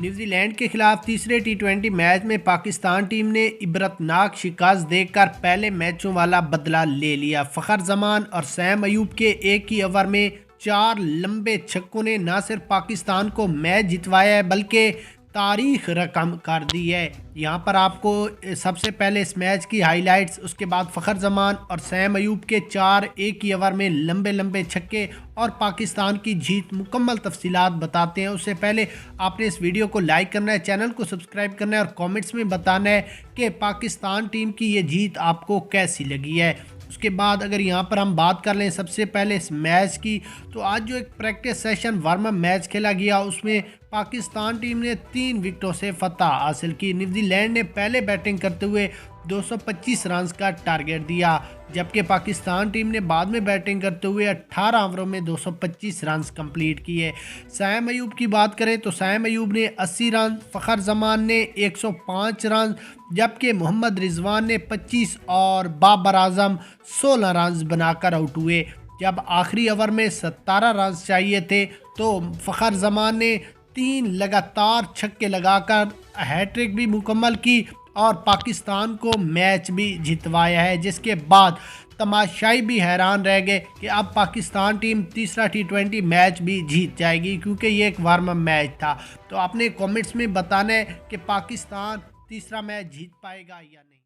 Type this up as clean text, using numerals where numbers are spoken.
New Zealand के खिलाफ तीसरे टी20 मैच में पाकिस्तान टीम ने इबरतनाक शिकस्त देकर पहले मैचों वाला बदला ले लिया। फ़खर जमान और सैम अयूब के एक ही ओवर में 4 लंबे छक्कों ने न सिर्फ पाकिस्तान को मैच जितवाया है बल्कि तारीख रकम कर दी है। यहाँ पर आपको सबसे पहले इस मैच की हाइलाइट्स, उसके बाद फ़खर जमान और सैम अयूब के 4 एक ही ओवर में लंबे लंबे छक्के और पाकिस्तान की जीत मुकम्मल तफसीलात बताते हैं। उससे पहले आपने इस वीडियो को लाइक करना है, चैनल को सब्सक्राइब करना है और कमेंट्स में बताना है कि पाकिस्तान टीम की ये जीत आपको कैसी लगी है। उसके बाद अगर यहाँ पर हम बात कर लें सबसे पहले इस मैच की, तो आज जो एक practice session warm up match खेला गया उसमें पाकिस्तान टीम ने 3 विकेटों से फतह हासिल की। न्यूजीलैंड ने पहले बैटिंग करते हुए 225 रन का टारगेट दिया, जबकि पाकिस्तान टीम ने बाद में बैटिंग करते हुए 18 ओवरों में 225 रन कंप्लीट किए। सैम अयूब की बात करें तो सैम अयूब ने 80 रन, फ़खर जमान ने 105 रन, जबकि मोहम्मद रिजवान ने 25 और बाबर आजम 16 रन बनाकर आउट हुए। जब आखिरी ओवर में 17 रन चाहिए थे तो फ़खर जमान ने 3 लगातार छक्के लगाकर हैट्रिक भी मुकम्मल की और पाकिस्तान को मैच भी जितवाया है, जिसके बाद तमाशाई भी हैरान रह गए कि अब पाकिस्तान टीम तीसरा टी20 मैच भी जीत जाएगी, क्योंकि ये एक वार्म अप मैच था। तो आपने कमेंट्स में बताना है कि पाकिस्तान तीसरा मैच जीत पाएगा या नहीं।